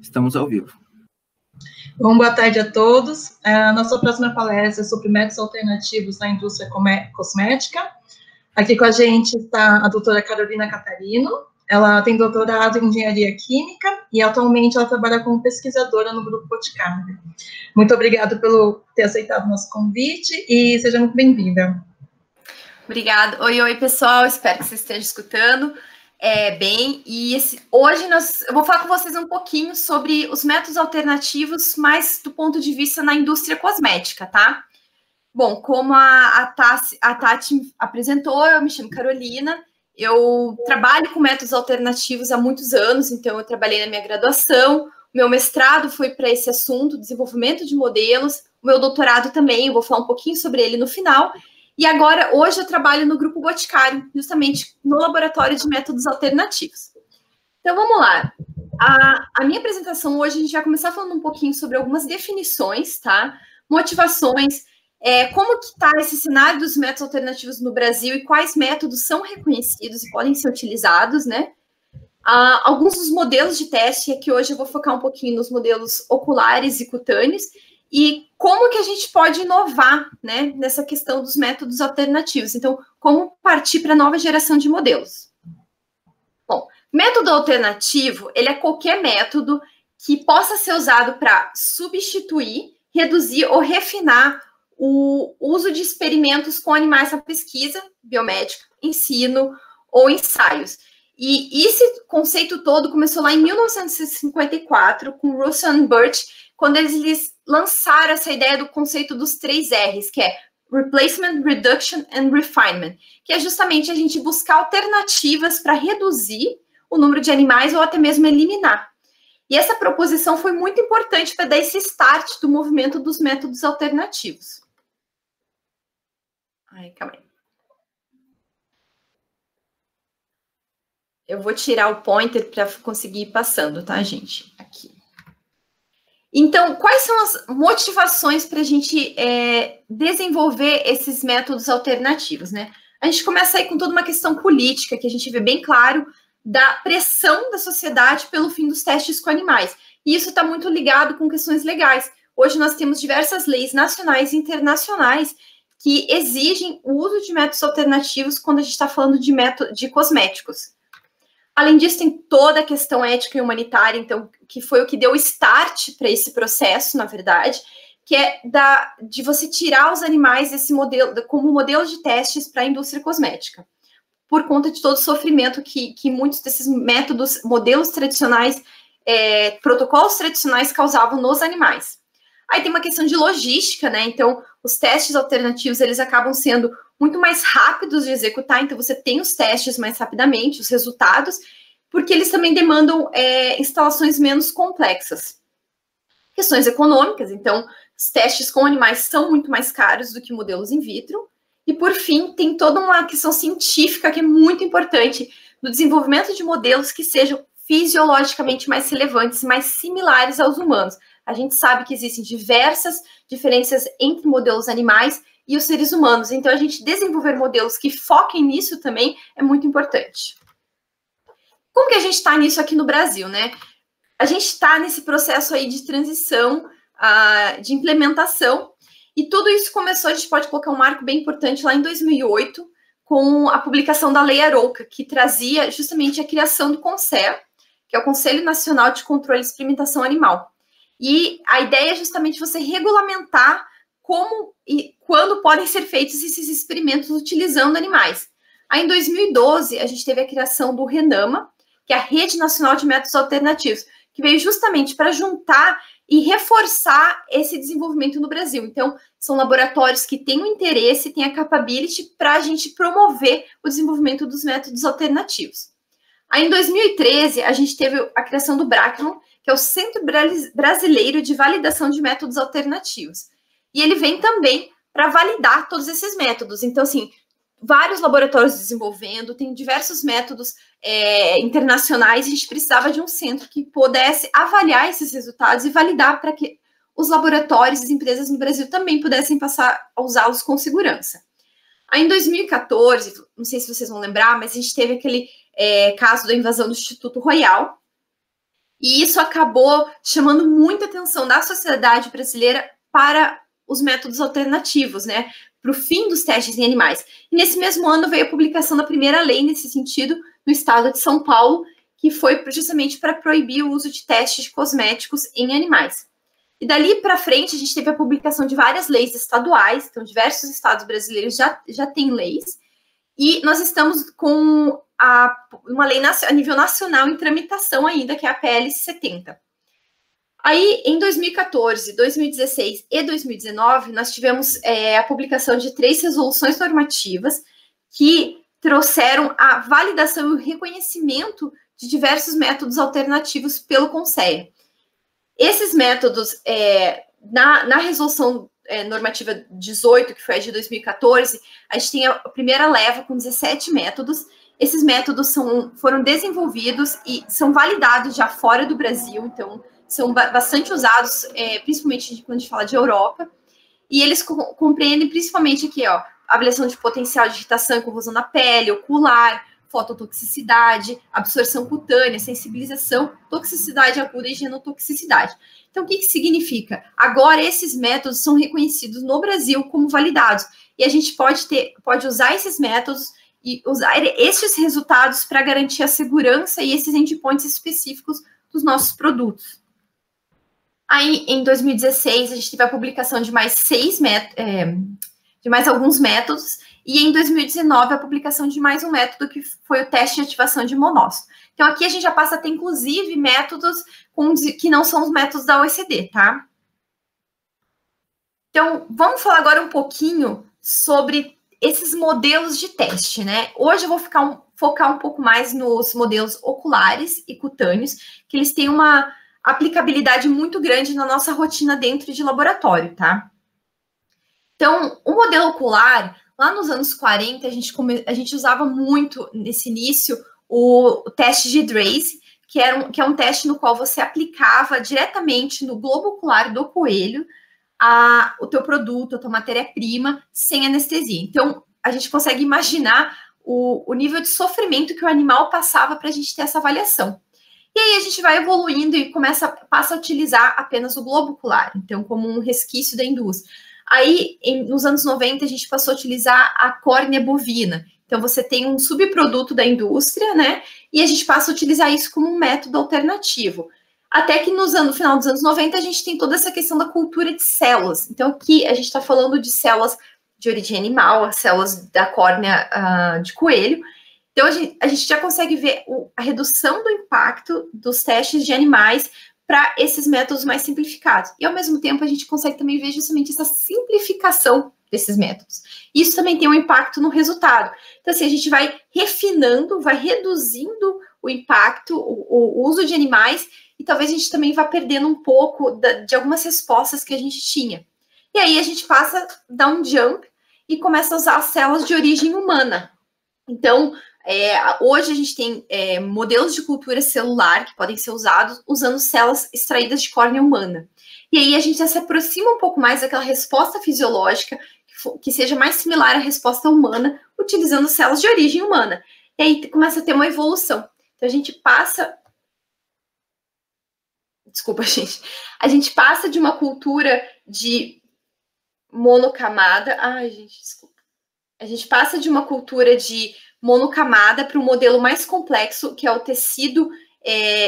Estamos ao vivo. Bom, boa tarde a todos. A nossa próxima palestra é sobre métodos alternativos na indústria cosmética. Aqui com a gente está a doutora Carolina Catarino. Ela tem doutorado em engenharia química e atualmente ela trabalha como pesquisadora no Grupo Boticário. Muito obrigada por ter aceitado o nosso convite e seja muito bem-vinda. Obrigada. Oi, pessoal. Espero que vocês estejam escutando bem. E hoje eu vou falar com vocês um pouquinho sobre os métodos alternativos, mais do ponto de vista na indústria cosmética, tá? Bom, como a Tati apresentou, eu me chamo Carolina. Eu trabalho com métodos alternativos há muitos anos, então eu trabalhei na minha graduação. O meu mestrado foi para esse assunto, desenvolvimento de modelos. O meu doutorado também, eu vou falar um pouquinho sobre ele no final. E agora, hoje, eu trabalho no Grupo Boticário, justamente no laboratório de métodos alternativos. Então, vamos lá. A minha apresentação hoje, a gente vai começar falando um pouquinho sobre algumas definições, tá? Motivações, como que está esse cenário dos métodos alternativos no Brasil e quais métodos são reconhecidos e podem ser utilizados, né? Alguns dos modelos de teste, aqui hoje eu vou focar um pouquinho nos modelos oculares e cutâneos, e como que a gente pode inovar, né, nessa questão dos métodos alternativos. Então, como partir para a nova geração de modelos. Bom, método alternativo, ele é qualquer método que possa ser usado para substituir, reduzir ou refinar o uso de experimentos com animais na pesquisa biomédica, ensino ou ensaios. E esse conceito todo começou lá em 1954, com Russell e Birch, quando eles lançaram essa ideia do conceito dos 3 R's, que é Replacement, Reduction and Refinement, que é justamente a gente buscar alternativas para reduzir o número de animais ou até mesmo eliminar. E essa proposição foi muito importante para dar esse start do movimento dos métodos alternativos. Calma aí. Eu vou tirar o pointer para conseguir ir passando, tá, gente? Aqui. Então, quais são as motivações para a gente desenvolver esses métodos alternativos, né? A gente começa aí com toda uma questão política, que a gente vê bem claro da pressão da sociedade pelo fim dos testes com animais. E isso está muito ligado com questões legais. Hoje nós temos diversas leis nacionais e internacionais que exigem o uso de métodos alternativos quando a gente está falando de cosméticos. Além disso, tem toda a questão ética e humanitária, então, que foi o que deu start para esse processo, na verdade, que é de você tirar os animais desse modelo, como modelo de testes para a indústria cosmética, por conta de todo o sofrimento que muitos desses métodos, modelos tradicionais, protocolos tradicionais causavam nos animais. Aí tem uma questão de logística, né? Então, os testes alternativos, eles acabam sendo muito mais rápidos de executar, então você tem os testes mais rapidamente, os resultados, porque eles também demandam instalações menos complexas. Questões econômicas, então, os testes com animais são muito mais caros do que modelos in vitro. E, por fim, tem toda uma questão científica que é muito importante no desenvolvimento de modelos que sejam fisiologicamente mais relevantes, mais similares aos humanos. A gente sabe que existem diversas diferenças entre modelos animais e os seres humanos. Então, a gente desenvolver modelos que foquem nisso também é muito importante. Como que a gente está nisso aqui no Brasil, né? A gente está nesse processo aí de transição, de implementação, e tudo isso começou, a gente pode colocar um marco bem importante lá em 2008, com a publicação da Lei Arouca, que trazia justamente a criação do CONSEA, que é o Conselho Nacional de Controle e Experimentação Animal. E a ideia é justamente você regulamentar como e quando podem ser feitos esses experimentos utilizando animais. Aí, em 2012, a gente teve a criação do RENAMA, que é a Rede Nacional de Métodos Alternativos, que veio justamente para juntar e reforçar esse desenvolvimento no Brasil. Então, são laboratórios que têm o interesse, têm a capability para a gente promover o desenvolvimento dos métodos alternativos. Aí, em 2013, a gente teve a criação do BRACMAN, que é o Centro Brasileiro de Validação de Métodos Alternativos. E ele vem também para validar todos esses métodos. Então, assim, vários laboratórios desenvolvendo, tem diversos métodos internacionais, a gente precisava de um centro que pudesse avaliar esses resultados e validar para que os laboratórios e as empresas no Brasil também pudessem passar a usá-los com segurança. Aí, em 2014, não sei se vocês vão lembrar, mas a gente teve aquele caso da invasão do Instituto Royal, E isso acabou chamando muita atenção da sociedade brasileira para os métodos alternativos, né? Para o fim dos testes em animais. E nesse mesmo ano veio a publicação da primeira lei nesse sentido no estado de São Paulo, que foi justamente para proibir o uso de testes de cosméticos em animais. E dali para frente, a gente teve a publicação de várias leis estaduais, então diversos estados brasileiros já têm leis, e nós estamos com uma lei a nível nacional em tramitação ainda, que é a PL 70. Aí, em 2014, 2016 e 2019, nós tivemos a publicação de 3 resoluções normativas que trouxeram a validação e o reconhecimento de diversos métodos alternativos pelo Conselho. Esses métodos, na resolução normativa 18, que foi a de 2014, a gente tem a primeira leva com 17 métodos. Esses métodos foram desenvolvidos e são validados já fora do Brasil, então são bastante usados, principalmente quando a gente fala de Europa, e eles compreendem principalmente aqui, ó, avaliação de potencial de irritação e corrosão na pele, ocular, fototoxicidade, absorção cutânea, sensibilização, toxicidade aguda e genotoxicidade. Então, o que significa? Agora, esses métodos são reconhecidos no Brasil como validados, e a gente pode usar esses métodos e usar esses resultados para garantir a segurança e esses endpoints específicos dos nossos produtos. Aí, em 2016, a gente teve a publicação de mais alguns métodos, e em 2019, a publicação de mais um método, que foi o teste de ativação de monócito. Então, aqui a gente já passa a ter, inclusive, métodos que não são os métodos da OECD, tá? Então, vamos falar agora um pouquinho sobre esses modelos de teste, né? Hoje eu vou focar um pouco mais nos modelos oculares e cutâneos, que eles têm uma aplicabilidade muito grande na nossa rotina dentro de laboratório, tá? Então, o modelo ocular, lá nos anos 40, a gente usava muito, nesse início, o teste de Drace, que é um teste no qual você aplicava diretamente no globo ocular do coelho o teu produto, a tua matéria-prima, sem anestesia. Então, a gente consegue imaginar o nível de sofrimento que o animal passava para a gente ter essa avaliação. E aí a gente vai evoluindo e passa a utilizar apenas o globo ocular, então como um resquício da indústria. Aí, nos anos 90, a gente passou a utilizar a córnea bovina. Então, você tem um subproduto da indústria, né? E a gente passa a utilizar isso como um método alternativo. Até que no final dos anos 90, a gente tem toda essa questão da cultura de células. Então, aqui a gente está falando de células de origem animal, as células da córnea de coelho. Então, a gente já consegue ver a redução do impacto dos testes de animais para esses métodos mais simplificados. E, ao mesmo tempo, a gente consegue também ver justamente essa simplificação desses métodos. Isso também tem um impacto no resultado. Então, assim, a gente vai refinando, vai reduzindo o impacto, o uso de animais, e talvez a gente também vá perdendo um pouco de algumas respostas que a gente tinha. E aí a gente passa a dar um jump e começa a usar as células de origem humana. Então, hoje a gente tem modelos de cultura celular que podem ser usados usando células extraídas de córnea humana. E aí a gente já se aproxima um pouco mais daquela resposta fisiológica que seja mais similar à resposta humana, utilizando células de origem humana. E aí começa a ter uma evolução. Então a gente passa... Desculpa, gente. A gente passa de uma cultura de monocamada... Ai, gente, desculpa. A gente passa de uma cultura de monocamada para um modelo mais complexo, que é o tecido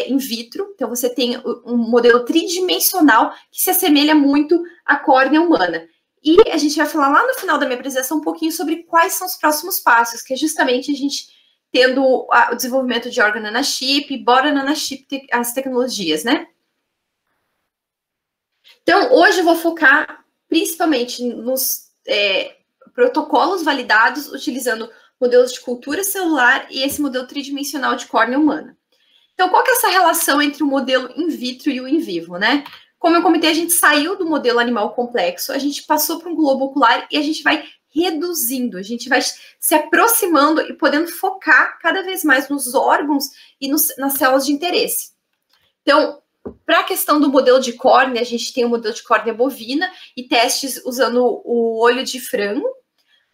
in vitro. Então, você tem um modelo tridimensional que se assemelha muito à córnea humana. E a gente vai falar lá no final da minha apresentação um pouquinho sobre quais são os próximos passos, que é justamente a gente tendo o desenvolvimento de organ nanachip, bora nanachip, as tecnologias, né? Então, hoje eu vou focar principalmente nos protocolos validados utilizando modelos de cultura celular e esse modelo tridimensional de córnea humana. Então, qual que é essa relação entre o modelo in vitro e o in vivo, né? Como eu comentei, a gente saiu do modelo animal complexo, a gente passou para um globo ocular e a gente vai reduzindo, a gente vai se aproximando e podendo focar cada vez mais nos órgãos e nas células de interesse. Então, para a questão do modelo de córnea, a gente tem o modelo de córnea bovina e testes usando o olho de frango.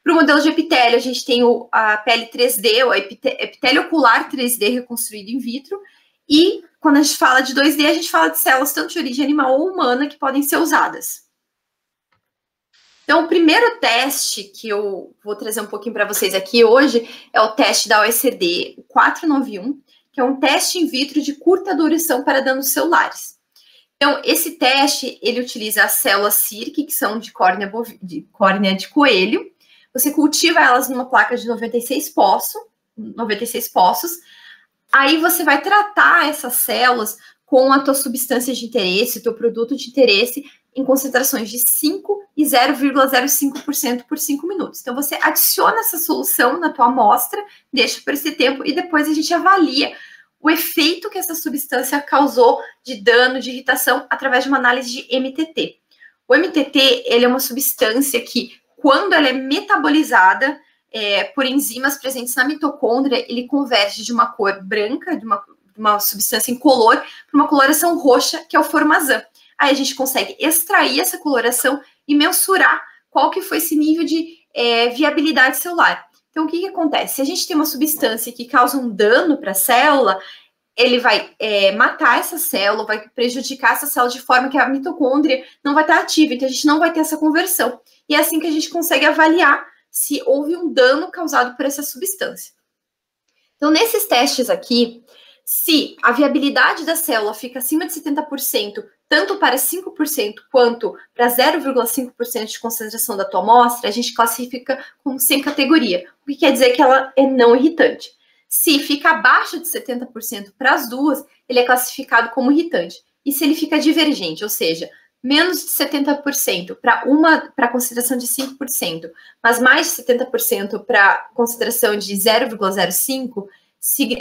Para o modelo de epitélio, a gente tem a pele 3D, o epitélio ocular 3D reconstruído in vitro. E quando a gente fala de 2D, a gente fala de células tanto de origem animal ou humana que podem ser usadas. Então, o primeiro teste que eu vou trazer um pouquinho para vocês aqui hoje é o teste da OECD, o 491, que é um teste in vitro de curta duração para danos celulares. Então, esse teste, ele utiliza as células CIRC, que são de córnea de coelho. Você cultiva elas numa placa de 96 poços. Aí você vai tratar essas células com a tua substância de interesse, o teu produto de interesse, em concentrações de 5 e 0,05% por 5 minutos. Então, você adiciona essa solução na tua amostra, deixa por esse tempo e depois a gente avalia o efeito que essa substância causou de dano, de irritação, através de uma análise de MTT. O MTT, ele é uma substância que, quando ela é metabolizada por enzimas presentes na mitocôndria, ele converte de uma cor branca, de uma substância incolor, para uma coloração roxa, que é o formazan. Aí a gente consegue extrair essa coloração e mensurar qual que foi esse nível de viabilidade celular. Então, o que acontece? Se a gente tem uma substância que causa um dano para a célula, ele vai matar essa célula, vai prejudicar essa célula de forma que a mitocôndria não vai estar ativa, então a gente não vai ter essa conversão. E é assim que a gente consegue avaliar se houve um dano causado por essa substância. Então, nesses testes aqui, se a viabilidade da célula fica acima de 70%, tanto para 5% quanto para 0,5% de concentração da tua amostra, a gente classifica como sem categoria, o que quer dizer que ela é não irritante. Se fica abaixo de 70% para as duas, ele é classificado como irritante. E se ele fica divergente, ou seja, menos de 70% para a concentração de 5%, mas mais de 70% para a concentração de 0,05%,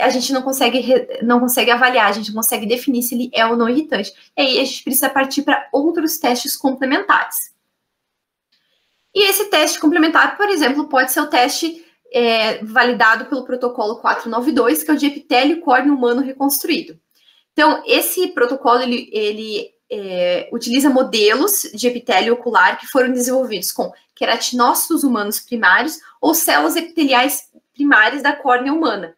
a gente não consegue avaliar, a gente não consegue definir se ele é ou não irritante. E aí a gente precisa partir para outros testes complementares. E esse teste complementar, por exemplo, pode ser o teste validado pelo protocolo 492, que é o de epitélio córneo humano reconstruído. Então, esse protocolo, ele utiliza modelos de epitélio ocular que foram desenvolvidos com queratinócitos humanos primários ou células epiteliais primárias da córnea humana.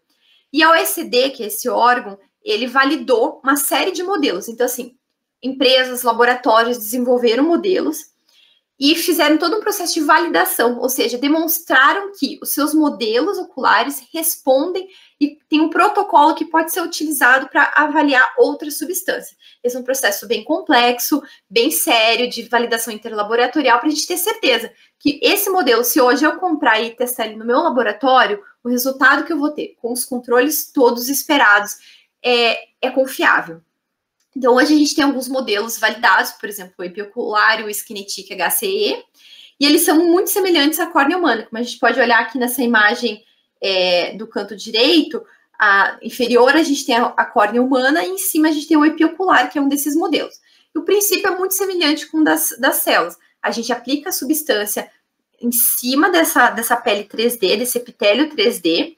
E a OECD, que é esse órgão, ele validou uma série de modelos. Então, assim, empresas, laboratórios desenvolveram modelos e fizeram todo um processo de validação, ou seja, demonstraram que os seus modelos oculares respondem e tem um protocolo que pode ser utilizado para avaliar outras substâncias. Esse é um processo bem complexo, bem sério, de validação interlaboratorial, para a gente ter certeza que esse modelo, se hoje eu comprar e testar ele no meu laboratório, o resultado que eu vou ter, com os controles todos esperados, é confiável. Então, hoje a gente tem alguns modelos validados, por exemplo, o epiocular e o Skinetic HCE, e eles são muito semelhantes à córnea humana. Como a gente pode olhar aqui nessa imagem do canto direito, inferior a gente tem a córnea humana e em cima a gente tem o epiocular, que é um desses modelos. E o princípio é muito semelhante com o das células. A gente aplica a substância em cima dessa pele 3D, desse epitélio 3D,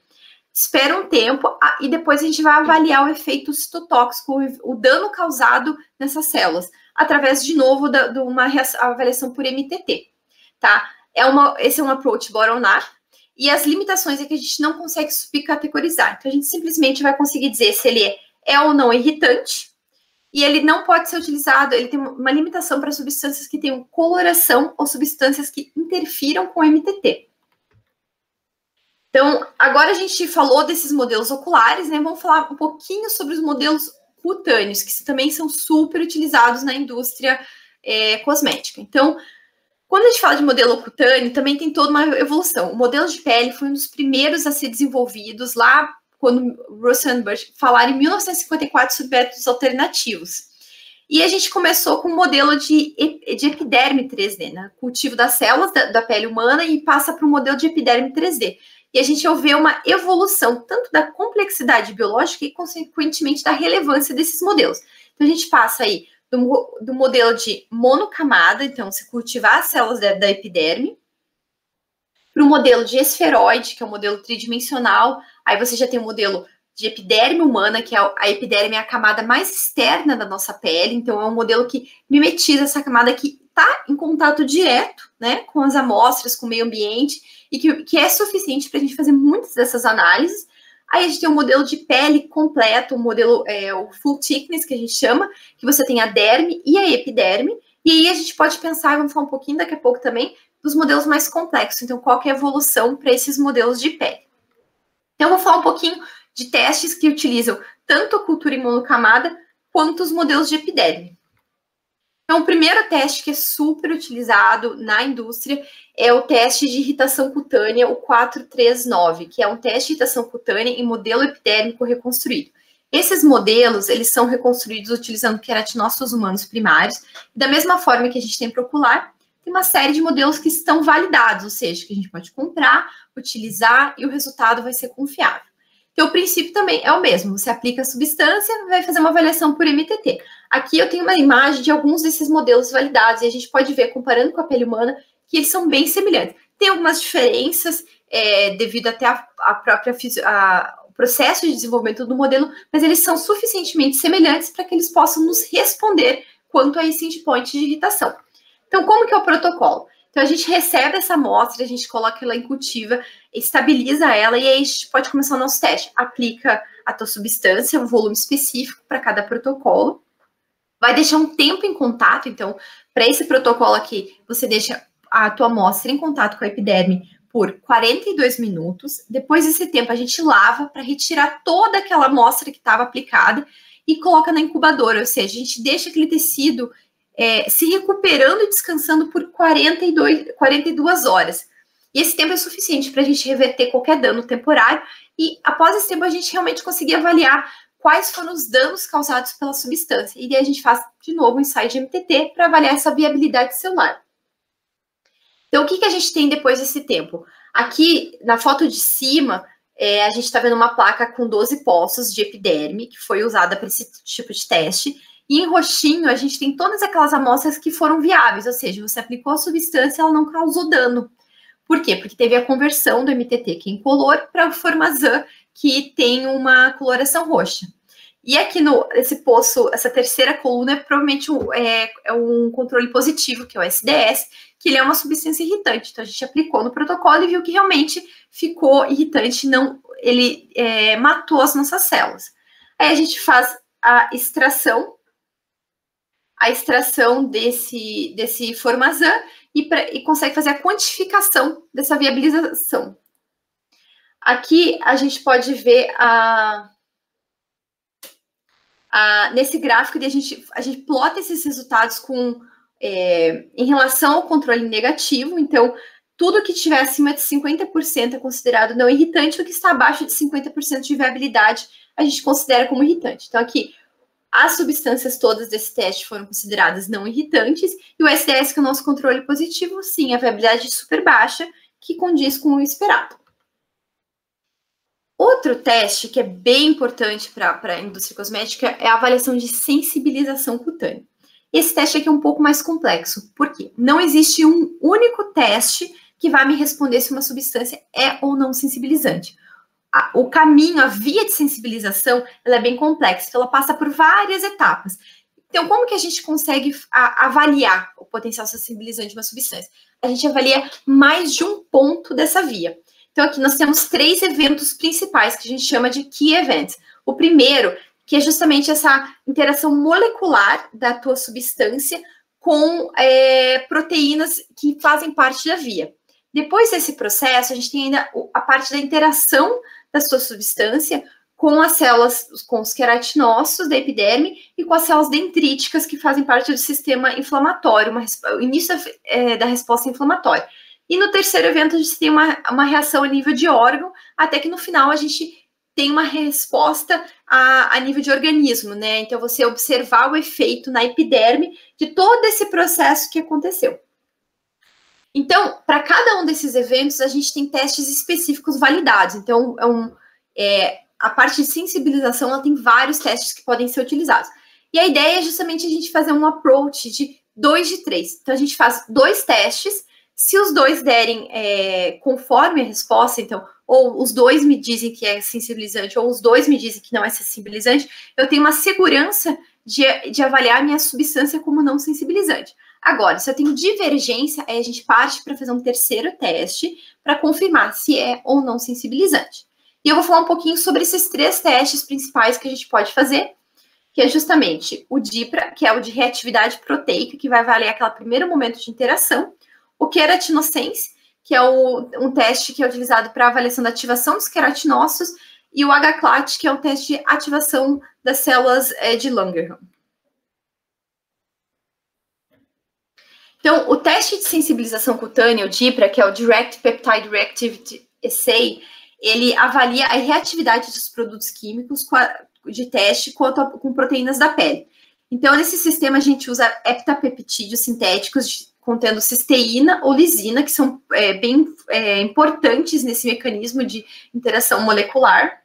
espera um tempo e depois a gente vai avaliar o efeito citotóxico, o dano causado nessas células, através, de novo, de uma avaliação por MTT, tá? Esse é um approach bottom-up, e as limitações é que a gente não consegue subcategorizar. Então, a gente simplesmente vai conseguir dizer se ele é ou não irritante, e ele não pode ser utilizado, ele tem uma limitação para substâncias que tenham coloração ou substâncias que interfiram com o MTT. Então, agora a gente falou desses modelos oculares, né? Vamos falar um pouquinho sobre os modelos cutâneos, que também são super utilizados na indústria cosmética. Então, quando a gente fala de modelo cutâneo, também tem toda uma evolução. O modelo de pele foi um dos primeiros a ser desenvolvidos lá, quando Russell e Burch falaram em 1954 sobre métodos alternativos. E a gente começou com um modelo de epiderme 3D, né? Cultivo das células da pele humana e passa para o modelo de epiderme 3D. E a gente vê uma evolução tanto da complexidade biológica e, consequentemente, da relevância desses modelos. Então, a gente passa aí do modelo de monocamada, então, se cultivar as células da epiderme, para o modelo de esferoide, que é o modelo tridimensional. Aí você já tem o modelo de epiderme humana, que a epiderme é a camada mais externa da nossa pele, então é um modelo que mimetiza essa camada que está em contato direto, né, com as amostras, com o meio ambiente, e que é suficiente para a gente fazer muitas dessas análises. Aí a gente tem um modelo de pele completo, o modelo, o full thickness, que a gente chama, que você tem a derme e a epiderme. E aí a gente pode pensar, vamos falar um pouquinho daqui a pouco também, dos modelos mais complexos. Então, qual que é a evolução para esses modelos de pele? Então, eu vou falar um pouquinho de testes que utilizam tanto a cultura imunocamada quanto os modelos de epiderme. Então, o primeiro teste que é super utilizado na indústria é o teste de irritação cutânea, o 439, que é um teste de irritação cutânea em modelo epidérmico reconstruído. Esses modelos, eles são reconstruídos utilizando queratinócitos humanos primários. Da mesma forma que a gente tem para ocular, tem uma série de modelos que estão validados, ou seja, que a gente pode comprar, utilizar e o resultado vai ser confiável. Então, o princípio também é o mesmo. Você aplica a substância, vai fazer uma avaliação por MTT. Aqui eu tenho uma imagem de alguns desses modelos validados e a gente pode ver, comparando com a pele humana, que eles são bem semelhantes. Tem algumas diferenças devido até a própria o processo de desenvolvimento do modelo, mas eles são suficientemente semelhantes para que eles possam nos responder quanto a esse endpoint de irritação. Então, como que é o protocolo? Então, a gente recebe essa amostra, a gente coloca ela em cultiva, estabiliza ela e aí a gente pode começar o nosso teste. Aplica a tua substância, um volume específico para cada protocolo. Vai deixar um tempo em contato, então, para esse protocolo aqui, você deixa a tua amostra em contato com a epiderme por 42 minutos. Depois desse tempo, a gente lava para retirar toda aquela amostra que estava aplicada e coloca na incubadora, ou seja, a gente deixa aquele tecido se recuperando e descansando por 42 horas. E esse tempo é suficiente para a gente reverter qualquer dano temporário e, após esse tempo, a gente realmente conseguir avaliar quais foram os danos causados pela substância. E daí a gente faz, de novo, um ensaio de MTT para avaliar essa viabilidade celular. Então, o que a gente tem depois desse tempo? Aqui, na foto de cima, a gente está vendo uma placa com 12 poços de epiderme, que foi usada para esse tipo de teste. E em roxinho, a gente tem todas aquelas amostras que foram viáveis, ou seja, você aplicou a substância, ela não causou dano. Por quê? Porque teve a conversão do MTT, que é incolor, para o Formazan, que tem uma coloração roxa. E aqui nesse poço, essa terceira coluna, provavelmente é um controle positivo, que é o SDS, que ele é uma substância irritante. Então, a gente aplicou no protocolo e viu que realmente ficou irritante, ele matou as nossas células. Aí a gente faz a extração desse Formazan e consegue fazer a quantificação dessa viabilização. Aqui a gente pode ver nesse gráfico a gente plota esses resultados em relação ao controle negativo. Então, tudo que estiver acima de 50% é considerado não irritante, o que está abaixo de 50% de viabilidade a gente considera como irritante. Então, aqui, as substâncias todas desse teste foram consideradas não irritantes, e o SDS, que é o nosso controle positivo, sim, a viabilidade é super baixa, que condiz com o esperado. Outro teste que é bem importante para a indústria cosmética é a avaliação de sensibilização cutânea. Esse teste aqui é um pouco mais complexo, porque não existe um único teste que vai me responder se uma substância é ou não sensibilizante. O caminho, a via de sensibilização, ela é bem complexa, então ela passa por várias etapas. Então, como que a gente consegue avaliar o potencial sensibilizante de uma substância? A gente avalia mais de um ponto dessa via. Então, aqui nós temos 3 eventos principais que a gente chama de Key Events. O primeiro, que é justamente essa interação molecular da tua substância com proteínas que fazem parte da via. Depois desse processo, a gente tem ainda a parte da interação da sua substância com as células, com os queratinócitos da epiderme e com as células dendríticas que fazem parte do sistema inflamatório, o início da resposta inflamatória. E no terceiro evento, a gente tem uma reação a nível de órgão, até que no final a gente tem uma resposta a nível de organismo, né? Então, você observar o efeito na epiderme de todo esse processo que aconteceu. Então, para cada um desses eventos, a gente tem testes específicos validados. Então, a parte de sensibilização, ela tem vários testes que podem ser utilizados. E a ideia é justamente a gente fazer um approach de 2 de 3. Então, a gente faz 2 testes. Se os 2 derem conforme a resposta, então, ou os 2 me dizem que é sensibilizante, ou os 2 me dizem que não é sensibilizante, eu tenho uma segurança de avaliar a minha substância como não sensibilizante. Agora, se eu tenho divergência, aí a gente parte para fazer um terceiro teste para confirmar se é ou não sensibilizante. E eu vou falar um pouquinho sobre esses 3 testes principais que a gente pode fazer, que é justamente o DIPRA, que é o de reatividade proteica, que vai avaliar aquele primeiro momento de interação, o queratinocens, que é um teste que é utilizado para avaliação da ativação dos queratinócitos, e o HCLAT, que é um teste de ativação das células de Langerhans. Então, o teste de sensibilização cutânea, o DIPRA, que é o Direct Peptide Reactivity Assay, ele avalia a reatividade dos produtos químicos de teste com proteínas da pele. Então, nesse sistema, a gente usa heptapeptídeos sintéticos contendo cisteína ou lisina, que são bem importantes nesse mecanismo de interação molecular.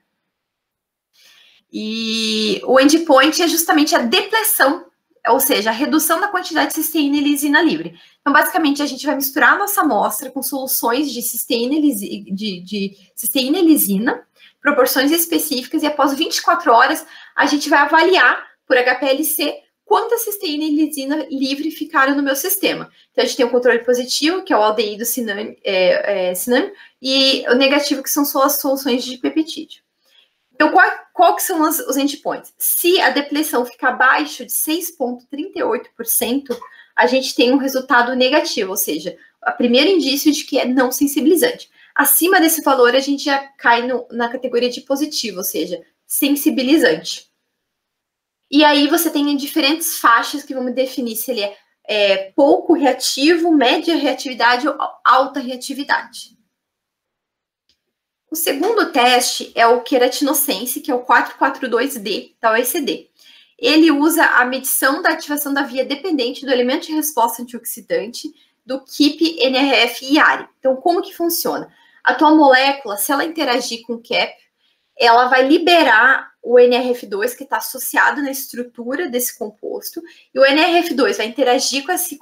E o endpoint é justamente a depleção, ou seja, a redução da quantidade de cisteína e lisina livre. Então, basicamente, a gente vai misturar a nossa amostra com soluções de cisteína e lisina, proporções específicas, e após 24 horas, a gente vai avaliar por HPLC quanta cisteína e lisina livre ficaram no meu sistema. Então, a gente tem o controle positivo, que é o aldeído cinânio, e o negativo, que são só as soluções de peptídeo. Então, qual que são os endpoints? Se a depleção ficar abaixo de 6,38%, a gente tem um resultado negativo, ou seja, o primeiro indício de que é não sensibilizante. Acima desse valor, a gente já cai na categoria de positivo, ou seja, sensibilizante. E aí você tem diferentes faixas que vão definir se ele é pouco reativo, média reatividade ou alta reatividade. O segundo teste é o queratinocens, que é o 442D da OECD. Ele usa a medição da ativação da via dependente do elemento de resposta antioxidante do KIP-NRF-IARI. Então, como que funciona? A tua molécula, se ela interagir com o CAP, ela vai liberar o NRF2, que está associado na estrutura desse composto, e o NRF2 vai interagir com esse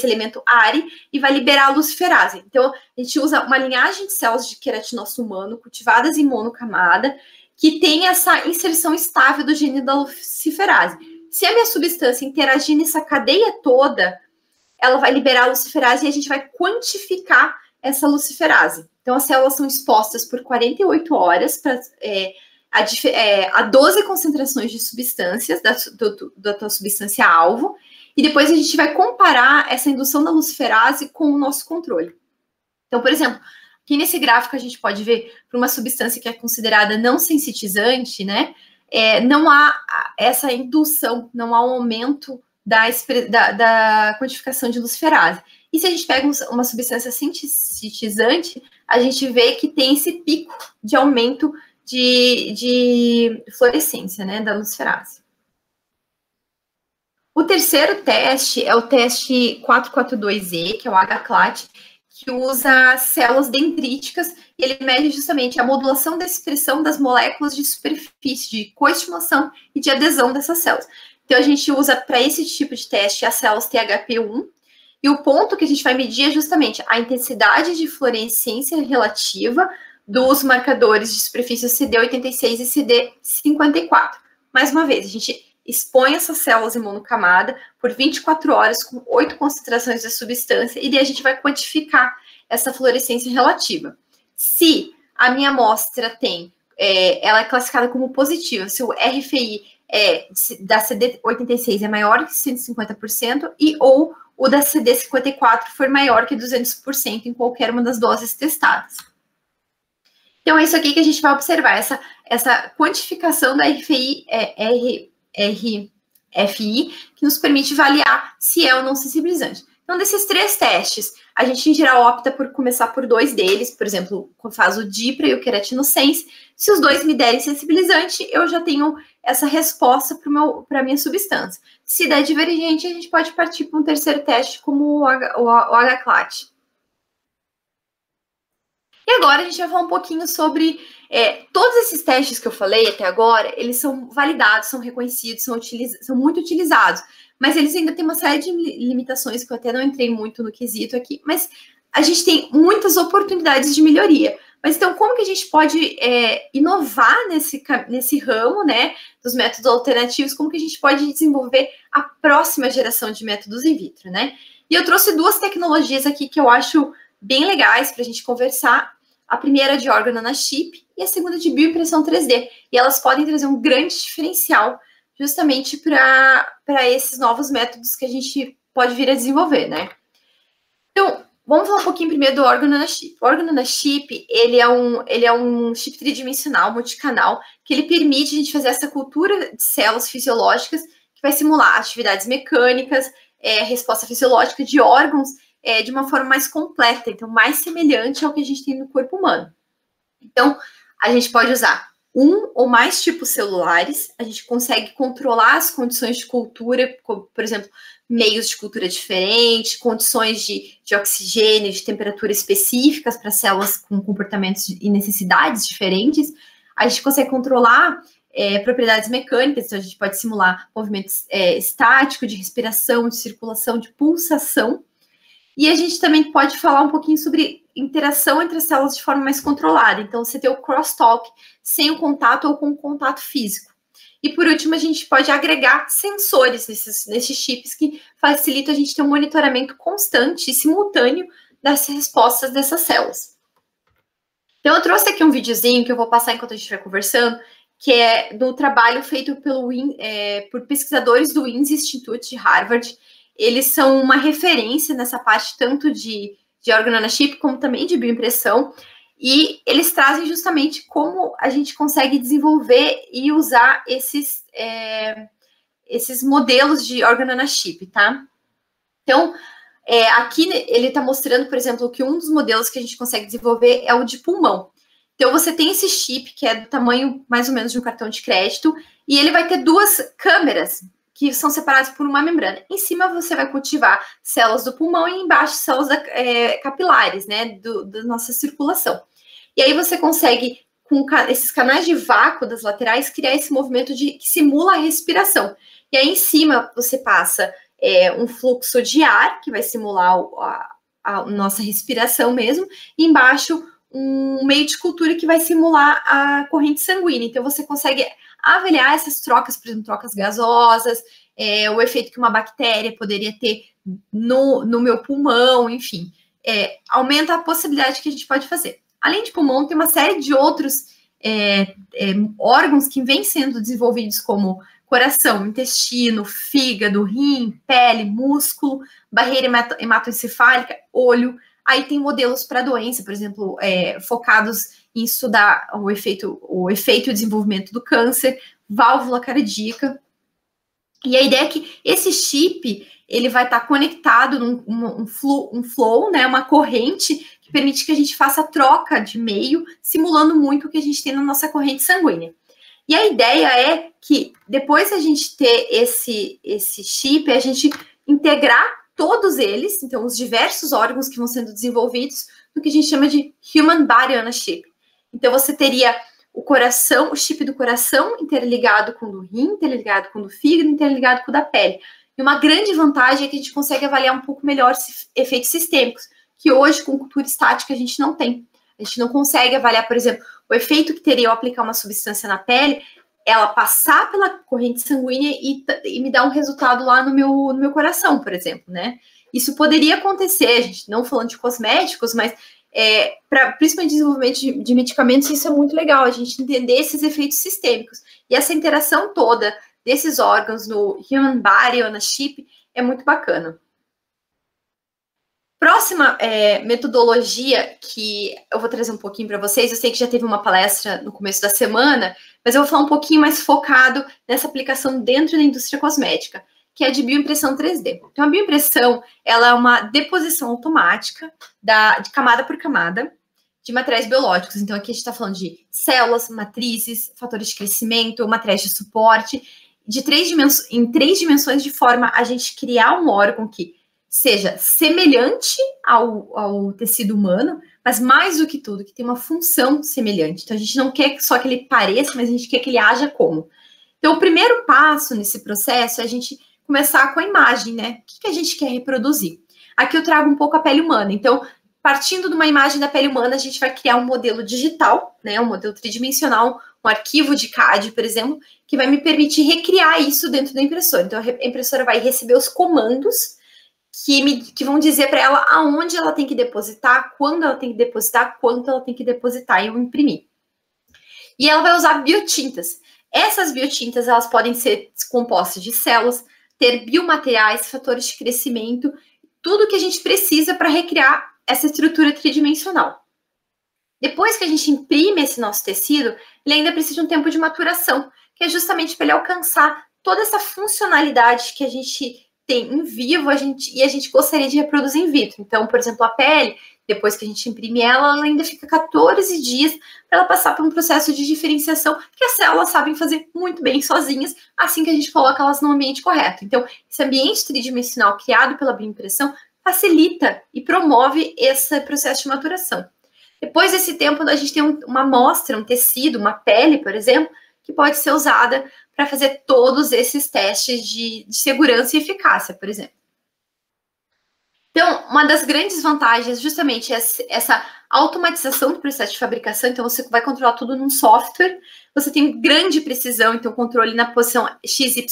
elemento ARI e vai liberar a luciferase. Então, a gente usa uma linhagem de células de queratinócito humano cultivadas em monocamada, que tem essa inserção estável do gene da luciferase. Se a minha substância interagir nessa cadeia toda, ela vai liberar a luciferase e a gente vai quantificar essa luciferase. Então, as células são expostas por 48 horas a 12 concentrações de substâncias da tua substância alvo, e depois a gente vai comparar essa indução da luciferase com o nosso controle. Então, por exemplo, aqui nesse gráfico a gente pode ver para uma substância que é considerada não sensitizante, né? Não há essa indução, não há um aumento da quantificação de luciferase. E se a gente pega uma substância sensitizante, a gente vê que tem esse pico de aumento de fluorescência, né, da luciferase. O terceiro teste é o teste 442E, que é o HCLAT, que usa células dendríticas, e ele mede justamente a modulação da expressão das moléculas de superfície, de coestimulação e de adesão dessas células. Então, a gente usa para esse tipo de teste as células THP1, e o ponto que a gente vai medir é justamente a intensidade de fluorescência relativa dos marcadores de superfície CD86 e CD54. Mais uma vez, a gente expõe essas células em monocamada por 24 horas com 8 concentrações da substância e daí a gente vai quantificar essa fluorescência relativa. Se a minha amostra ela é classificada como positiva, se o RFI da CD86 é maior que 150% ou o da CD54 for maior que 200% em qualquer uma das doses testadas. Então, é isso aqui que a gente vai observar, essa quantificação da RFI, que nos permite avaliar se é ou não sensibilizante. Então, desses 3 testes, a gente, em geral, opta por começar por 2 deles, por exemplo, faz o DIPRA e o queratinocens. Se os 2 me derem sensibilizante, eu já tenho essa resposta para a minha substância. Se der divergente, a gente pode partir para um terceiro teste, como o HCLAT. E agora a gente vai falar um pouquinho sobre todos esses testes que eu falei até agora, eles são validados, são reconhecidos, são muito utilizados, mas eles ainda têm uma série de limitações que eu até não entrei muito no quesito aqui, mas a gente tem muitas oportunidades de melhoria. Mas então, como que a gente pode inovar nesse ramo, né, dos métodos alternativos? Como que a gente pode desenvolver a próxima geração de métodos in vitro, né? E eu trouxe 2 tecnologias aqui que eu acho bem legais para a gente conversar. A primeira de organonachip e a segunda de bioimpressão 3D. E elas podem trazer um grande diferencial justamente para esses novos métodos que a gente pode vir a desenvolver, né? Então, vamos falar um pouquinho primeiro do organonachip. O organonachip, ele é um chip tridimensional, multicanal, que ele permite a gente fazer essa cultura de células fisiológicas que vai simular atividades mecânicas, resposta fisiológica de órgãos de uma forma mais completa, então mais semelhante ao que a gente tem no corpo humano. Então, a gente pode usar um ou mais tipos celulares, a gente consegue controlar as condições de cultura, como, por exemplo, meios de cultura diferentes, condições de oxigênio, de temperatura específicas para células com comportamentos e necessidades diferentes. A gente consegue controlar propriedades mecânicas, então a gente pode simular movimentos estáticos, de respiração, de circulação, de pulsação. E a gente também pode falar um pouquinho sobre interação entre as células de forma mais controlada. Então, você tem o crosstalk sem o contato ou com o contato físico. E, por último, a gente pode agregar sensores nesses chips que facilitam a gente ter um monitoramento constante e simultâneo das respostas dessas células. Então, eu trouxe aqui um videozinho que eu vou passar enquanto a gente estiver conversando, que é do trabalho feito por pesquisadores do WINS Institute de Harvard. Eles são uma referência nessa parte tanto de organonachip como também de bioimpressão, e eles trazem justamente como a gente consegue desenvolver e usar esses modelos de organonachip, tá? Então, aqui ele está mostrando, por exemplo, que um dos modelos que a gente consegue desenvolver é o de pulmão. Então, você tem esse chip, que é do tamanho mais ou menos de um cartão de crédito, e ele vai ter duas câmeras, que são separadas por uma membrana. Em cima você vai cultivar células do pulmão e embaixo células capilares, né, da nossa circulação. E aí você consegue, com esses canais de vácuo das laterais, criar esse movimento que simula a respiração. E aí em cima você passa um fluxo de ar, que vai simular a nossa respiração mesmo, e embaixo um meio de cultura que vai simular a corrente sanguínea. Então você consegue avaliar essas trocas, por exemplo, trocas gasosas, o efeito que uma bactéria poderia ter no meu pulmão, enfim. Aumenta a possibilidade que a gente pode fazer. Além de pulmão, tem uma série de outros órgãos que vêm sendo desenvolvidos, como coração, intestino, fígado, rim, pele, músculo, barreira hematoencefálica, olho. Aí tem modelos para doença, por exemplo, focados em estudar o efeito e o desenvolvimento do câncer, válvula cardíaca. E a ideia é que esse chip, ele vai estar conectado num flow, né, uma corrente que permite que a gente faça a troca de meio, simulando muito o que a gente tem na nossa corrente sanguínea. E a ideia é que depois de a gente ter esse chip, a gente integrar todos eles, então os diversos órgãos que vão sendo desenvolvidos, no que a gente chama de Human Body on a Chip. Então você teria o coração, o chip do coração interligado com o do rim, interligado com o do fígado, interligado com o da pele. E uma grande vantagem é que a gente consegue avaliar um pouco melhor esses efeitos sistêmicos, que hoje com cultura estática a gente não tem. A gente não consegue avaliar, por exemplo, o efeito que teria ao aplicar uma substância na pele, ela passar pela corrente sanguínea e me dar um resultado lá no meu coração, por exemplo, né? Isso poderia acontecer, a gente não falando de cosméticos, mas para principalmente desenvolvimento de medicamentos, isso é muito legal, a gente entender esses efeitos sistêmicos. E essa interação toda desses órgãos no Human Body on a Chip é muito bacana. Próxima metodologia que eu vou trazer um pouquinho para vocês, eu sei que já teve uma palestra no começo da semana, mas eu vou falar um pouquinho mais focado nessa aplicação dentro da indústria cosmética, que é de bioimpressão 3D. Então, a bioimpressão, ela é uma deposição automática de camada por camada de materiais biológicos. Então, aqui a gente está falando de células, matrizes, fatores de crescimento, materiais de suporte, em três dimensões, de forma a gente criar um órgão que seja semelhante ao tecido humano, mas mais do que tudo, que tem uma função semelhante. Então, a gente não quer só que ele pareça, mas a gente quer que ele haja como. Então, o primeiro passo nesse processo é a gente começar com a imagem, né? O que a gente quer reproduzir? Aqui eu trago um pouco a pele humana. Então, partindo de uma imagem da pele humana, a gente vai criar um modelo digital, né? Um modelo tridimensional, um arquivo de CAD, por exemplo, que vai me permitir recriar isso dentro da impressora. Então, a impressora vai receber os comandos que vão dizer para ela aonde ela tem que depositar, quando ela tem que depositar, quanto ela tem que depositar e eu imprimir. E ela vai usar biotintas. Essas biotintas, elas podem ser compostas de células, ter biomateriais, fatores de crescimento, tudo que a gente precisa para recriar essa estrutura tridimensional. Depois que a gente imprime esse nosso tecido, ele ainda precisa de um tempo de maturação, que é justamente para ele alcançar toda essa funcionalidade que a gente tem em vivo e a gente gostaria de reproduzir in vitro. Então, por exemplo, a pele, depois que a gente imprime ela ainda fica 14 dias para ela passar por um processo de diferenciação que as células sabem fazer muito bem sozinhas, assim que a gente coloca elas no ambiente correto. Então, esse ambiente tridimensional criado pela bioimpressão facilita e promove esse processo de maturação. Depois desse tempo, a gente tem uma amostra, um tecido, uma pele, por exemplo, que pode ser usada para fazer todos esses testes de segurança e eficácia, por exemplo. Então, uma das grandes vantagens justamente é essa automatização do processo de fabricação. Então, você vai controlar tudo num software. Você tem grande precisão, então, controle na posição XYZ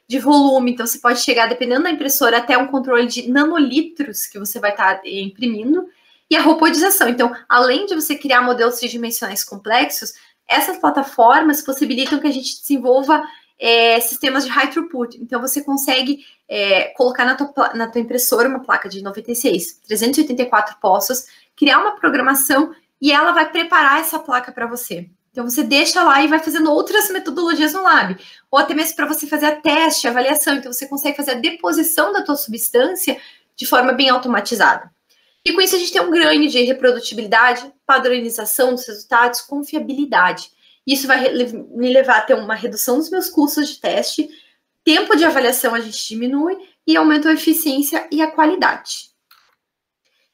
de volume. Então, você pode chegar, dependendo da impressora, até um controle de nanolitros que você vai estar imprimindo. E a robotização. Então, além de você criar modelos tridimensionais complexos, essas plataformas possibilitam que a gente desenvolva sistemas de high throughput. Então, você consegue colocar na tua impressora uma placa de 96, 384 poços, criar uma programação e ela vai preparar essa placa para você. Então, você deixa lá e vai fazendo outras metodologias no lab. Ou até mesmo para você fazer a teste, a avaliação. Então, você consegue fazer a deposição da tua substância de forma bem automatizada. E com isso a gente tem um ganho de reprodutibilidade, padronização dos resultados, confiabilidade. Isso vai me levar a ter uma redução dos meus custos de teste, tempo de avaliação a gente diminui e aumenta a eficiência e a qualidade.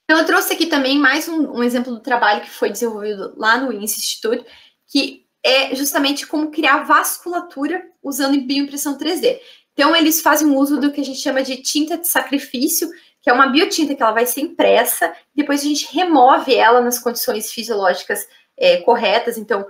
Então, eu trouxe aqui também mais um exemplo do trabalho que foi desenvolvido lá no INSE Institute, que é justamente como criar vasculatura usando bioimpressão 3D. Então, eles fazem uso do que a gente chama de tinta de sacrifício, que é uma biotinta que ela vai ser impressa, depois a gente remove ela nas condições fisiológicas corretas. Então,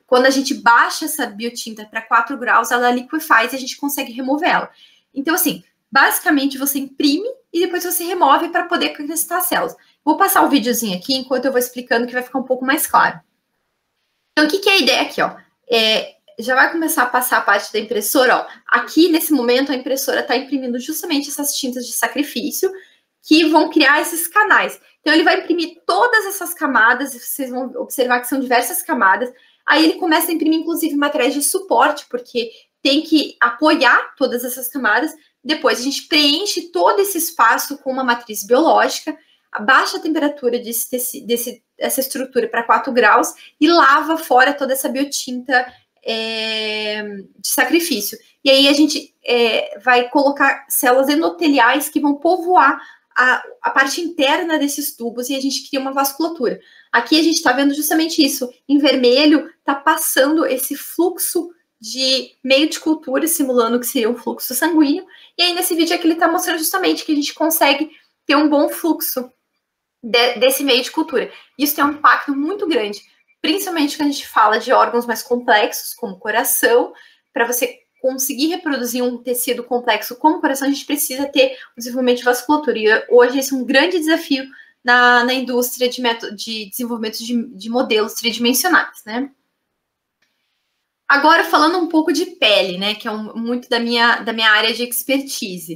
quando a gente baixa essa biotinta para 4 graus, ela liquefaz e a gente consegue remover ela. Então, assim, basicamente você imprime e depois você remove para poder acrescentar as células. Vou passar o videozinho aqui enquanto eu vou explicando que vai ficar um pouco mais claro. Então, o que é a ideia aqui, ó? Já vai começar a passar a parte da impressora, ó. Aqui, nesse momento, a impressora está imprimindo justamente essas tintas de sacrifício que vão criar esses canais. Então, ele vai imprimir todas essas camadas, e vocês vão observar que são diversas camadas. Aí, ele começa a imprimir, inclusive, materiais de suporte, porque tem que apoiar todas essas camadas. Depois, a gente preenche todo esse espaço com uma matriz biológica, abaixa a temperatura dessa estrutura para 4 graus e lava fora toda essa biotinta de sacrifício. E aí a gente vai colocar células endoteliais que vão povoar a parte interna desses tubos e a gente cria uma vasculatura. Aqui a gente está vendo justamente isso. Em vermelho está passando esse fluxo de meio de cultura, simulando que seria um fluxo sanguíneo. E aí nesse vídeo aqui ele está mostrando justamente que a gente consegue ter um bom fluxo desse meio de cultura. Isso tem um impacto muito grande, principalmente quando a gente fala de órgãos mais complexos, como o coração. Para você conseguir reproduzir um tecido complexo como o coração, a gente precisa ter o desenvolvimento de vasculatura. E hoje esse é um grande desafio na indústria de desenvolvimento de modelos tridimensionais, né? Agora, falando um pouco de pele, né, que é muito da minha área de expertise.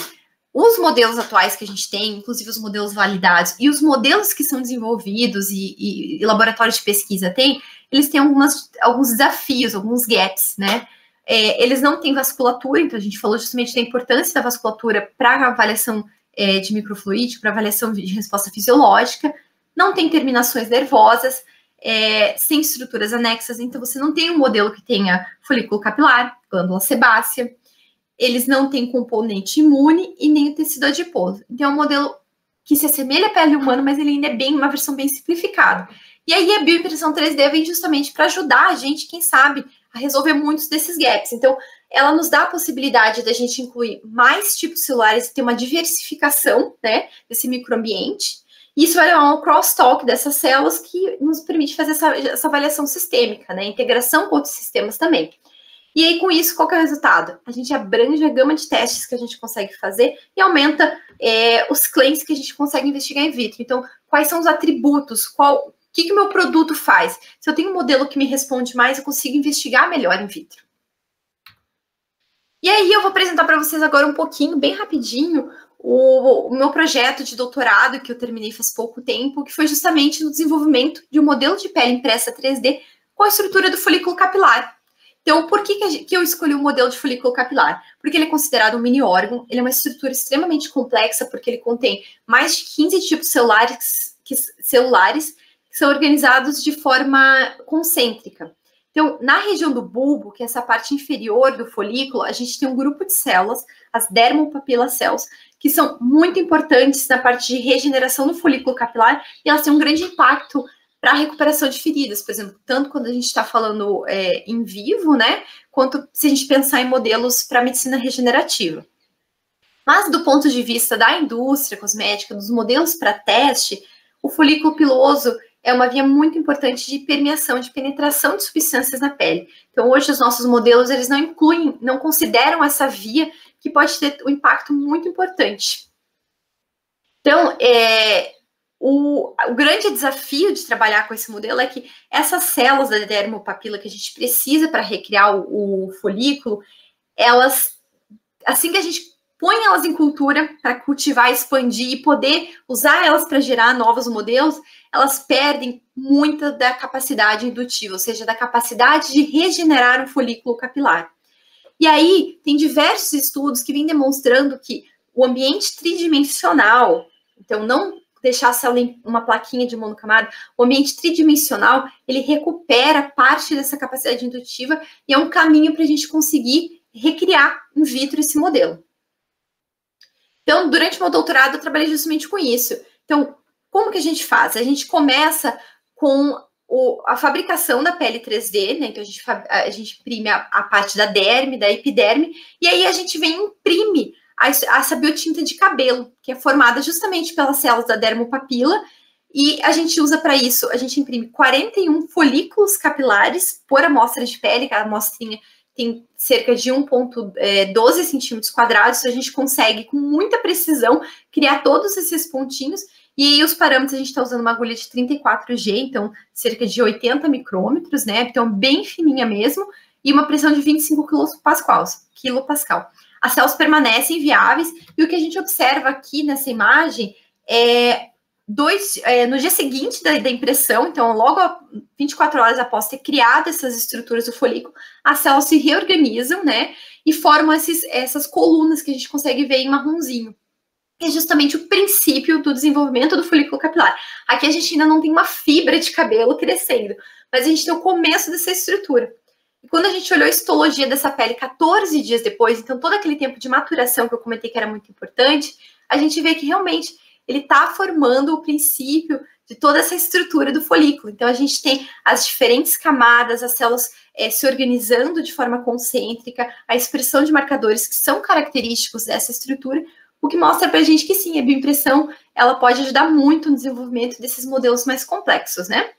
Os modelos atuais que a gente tem, inclusive os modelos validados, e os modelos que são desenvolvidos e laboratórios de pesquisa têm, eles têm alguns desafios, alguns gaps, né? Eles não têm vasculatura, então a gente falou justamente da importância da vasculatura para a avaliação de microfluídico, para avaliação de resposta fisiológica, não tem terminações nervosas, sem estruturas anexas, então você não tem um modelo que tenha folículo capilar, glândula sebácea, eles não têm componente imune e nem o tecido adiposo. Então, é um modelo que se assemelha à pele humana, mas ele ainda é uma versão bem simplificada. E aí, a bioimpressão 3D vem justamente para ajudar a gente, quem sabe, a resolver muitos desses gaps. Então, ela nos dá a possibilidade da gente incluir mais tipos celulares e ter uma diversificação, né, desse microambiente. E isso vai levar um crosstalk dessas células que nos permite fazer essa avaliação sistêmica, né, integração com outros sistemas também. E aí, com isso, qual que é o resultado? A gente abrange a gama de testes que a gente consegue fazer e aumenta os claims que a gente consegue investigar in vitro. Então, quais são os atributos? O que o meu produto faz? Se eu tenho um modelo que me responde mais, eu consigo investigar melhor in vitro. E aí, eu vou apresentar para vocês agora um pouquinho, bem rapidinho, o meu projeto de doutorado, que eu terminei faz pouco tempo, que foi justamente no desenvolvimento de um modelo de pele impressa 3D com a estrutura do folículo capilar. Então, por que eu escolhi o modelo de folículo capilar? Porque ele é considerado um mini órgão, ele é uma estrutura extremamente complexa, porque ele contém mais de 15 tipos celulares que são organizados de forma concêntrica. Então, na região do bulbo, que é essa parte inferior do folículo, a gente tem um grupo de células, as dermopapilar cells, que são muito importantes na parte de regeneração do folículo capilar, e elas têm um grande impacto para a recuperação de feridas, por exemplo, tanto quando a gente está falando em vivo, né, quanto se a gente pensar em modelos para medicina regenerativa. Mas do ponto de vista da indústria cosmética, dos modelos para teste, o folículo piloso é uma via muito importante de permeação, de penetração de substâncias na pele. Então, hoje, os nossos modelos, eles não consideram essa via, que pode ter um impacto muito importante. Então, o grande desafio de trabalhar com esse modelo é que essas células da dermopapila que a gente precisa para recriar o folículo, elas, assim que a gente põe elas em cultura para cultivar, expandir e poder usar elas para gerar novos modelos, elas perdem muita da capacidade indutiva, ou seja, da capacidade de regenerar um folículo capilar. E aí, tem diversos estudos que vêm demonstrando que o ambiente tridimensional, então não deixar a célula em uma plaquinha de monocamada, o ambiente tridimensional, ele recupera parte dessa capacidade indutiva e é um caminho para a gente conseguir recriar in vitro esse modelo. Então, durante o meu doutorado, eu trabalhei justamente com isso. Então, como que a gente faz? A gente começa com a fabricação da pele 3D, né? Então, a gente imprime a parte da derme, da epiderme, e aí a gente vem e imprime essa biotinta de cabelo, que é formada justamente pelas células da dermopapila, e a gente usa para isso, a gente imprime 41 folículos capilares por amostra de pele, cada amostrinha tem cerca de 1,12 centímetros quadrados, a gente consegue, com muita precisão, criar todos esses pontinhos, e aí os parâmetros, a gente está usando uma agulha de 34G, então cerca de 80 micrômetros, né, então bem fininha mesmo, e uma pressão de 25 quilopascal. As células permanecem viáveis, e o que a gente observa aqui nessa imagem é no dia seguinte da impressão, então logo 24 horas após ter criado essas estruturas do folículo, as células se reorganizam, né, e formam essas colunas que a gente consegue ver em marronzinho. É justamente o princípio do desenvolvimento do folículo capilar. Aqui a gente ainda não tem uma fibra de cabelo crescendo, mas a gente tem o começo dessa estrutura. E quando a gente olhou a histologia dessa pele 14 dias depois, então todo aquele tempo de maturação que eu comentei que era muito importante, a gente vê que realmente ele está formando o princípio de toda essa estrutura do folículo. Então, a gente tem as diferentes camadas, as células se organizando de forma concêntrica, a expressão de marcadores que são característicos dessa estrutura, o que mostra para a gente que sim, a bioimpressão ela pode ajudar muito no desenvolvimento desses modelos mais complexos, né?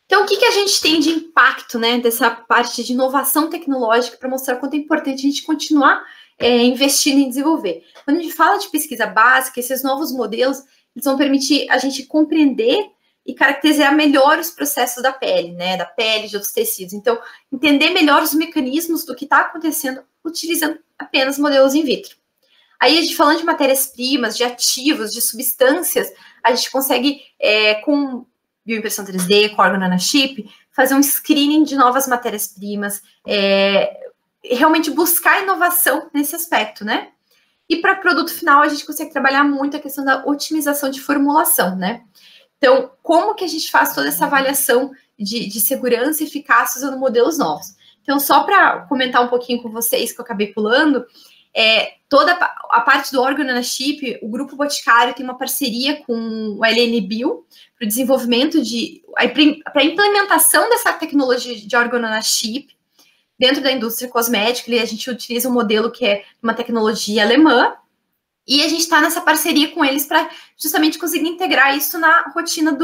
Então, o que a gente tem de impacto, né, dessa parte de inovação tecnológica para mostrar o quanto é importante a gente continuar investindo em desenvolver? Quando a gente fala de pesquisa básica, esses novos modelos, eles vão permitir a gente compreender e caracterizar melhor os processos da pele, né, da pele, de outros tecidos. Então, entender melhor os mecanismos do que está acontecendo utilizando apenas modelos in vitro. Aí, a gente falando de matérias-primas, de ativos, de substâncias, a gente consegue, com bioimpressão 3D, com organanochip, fazer um screening de novas matérias-primas, realmente buscar inovação nesse aspecto, né? E para produto final, a gente consegue trabalhar muito a questão da otimização de formulação, né? Então, como que a gente faz toda essa avaliação de segurança e eficácia usando modelos novos? Então, só para comentar um pouquinho com vocês, que eu acabei pulando, toda a parte do organanochip, o Grupo Boticário tem uma parceria com o LN Bio para o desenvolvimento para a implementação dessa tecnologia de organanochip dentro da indústria cosmética. E a gente utiliza um modelo que é uma tecnologia alemã, e a gente está nessa parceria com eles para justamente conseguir integrar isso na rotina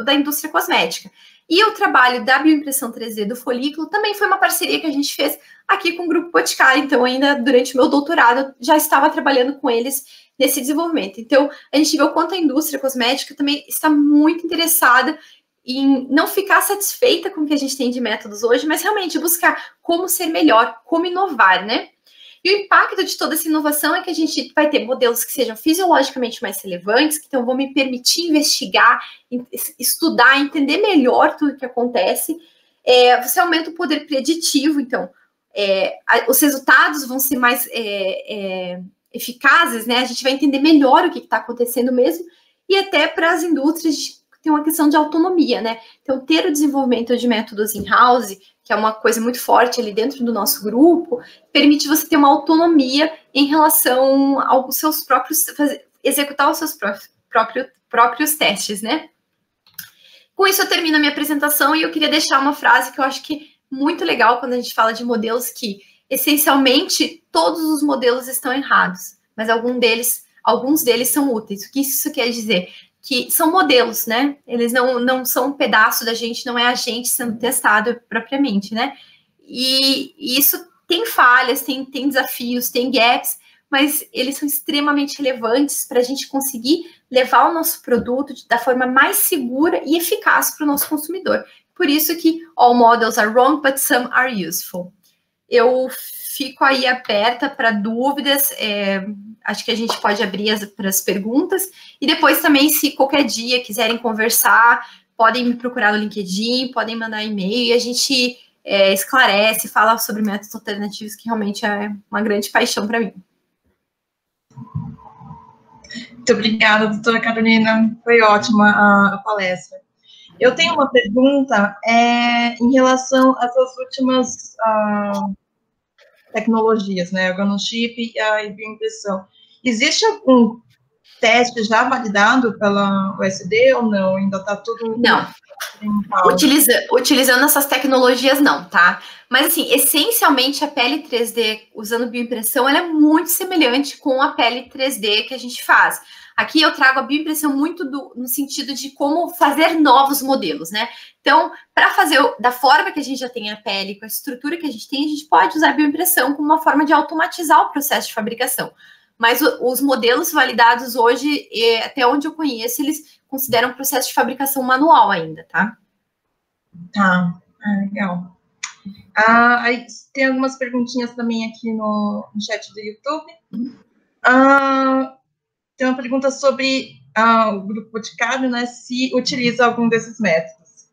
da indústria cosmética. E o trabalho da bioimpressão 3D do folículo também foi uma parceria que a gente fez aqui com o Grupo Boticário. Então, ainda durante o meu doutorado, eu já estava trabalhando com eles nesse desenvolvimento. Então, a gente viu o quanto a indústria cosmética também está muito interessada em não ficar satisfeita com o que a gente tem de métodos hoje, mas realmente buscar como ser melhor, como inovar, né? E o impacto de toda essa inovação é que a gente vai ter modelos que sejam fisiologicamente mais relevantes, que então vão me permitir investigar, estudar, entender melhor tudo o que acontece. Você aumenta o poder preditivo, então os resultados vão ser mais eficazes, né? A gente vai entender melhor o que está acontecendo mesmo, e até para as indústrias tem uma questão de autonomia, né? Então, ter o desenvolvimento de métodos in-house, que é uma coisa muito forte ali dentro do nosso grupo, permite você ter uma autonomia em relação aos seus próprios, executar os seus próprios testes, né? Com isso, eu termino a minha apresentação e eu queria deixar uma frase que eu acho que é muito legal quando a gente fala de modelos, que, essencialmente, todos os modelos estão errados, mas alguns deles são úteis. O que isso quer dizer? Que são modelos, né? Eles não são um pedaço da gente, não é a gente sendo testado propriamente, né? E isso tem falhas, tem desafios, tem gaps, mas eles são extremamente relevantes para a gente conseguir levar o nosso produto da forma mais segura e eficaz para o nosso consumidor. Por isso que all models are wrong, but some are useful. Eu fico aí aberta para dúvidas, acho que a gente pode abrir para as perguntas, e depois também, se qualquer dia quiserem conversar, podem me procurar no LinkedIn, podem mandar e-mail, e a gente esclarece, fala sobre métodos alternativos, que realmente é uma grande paixão para mim. Muito obrigada, doutora Carolina, foi ótima a palestra. Eu tenho uma pergunta em relação a essas últimas tecnologias, né, organochip e a bioimpressão. Existe algum teste já validado pela USD ou não? Ainda está tudo... Não. Utilizando essas tecnologias, não, tá? Mas, assim, essencialmente, a pele 3D usando bioimpressão, ela é muito semelhante com a pele 3D que a gente faz. Aqui eu trago a bioimpressão muito no sentido de como fazer novos modelos, né? Então, para fazer da forma que a gente já tem a pele, com a estrutura que a gente tem, a gente pode usar a bioimpressão como uma forma de automatizar o processo de fabricação. Mas os modelos validados hoje, até onde eu conheço, eles consideram um processo de fabricação manual ainda, tá? Tá, legal. Aí tem algumas perguntinhas também aqui no chat do YouTube. Tem uma pergunta sobre o Grupo Boticário, né, se utiliza algum desses métodos.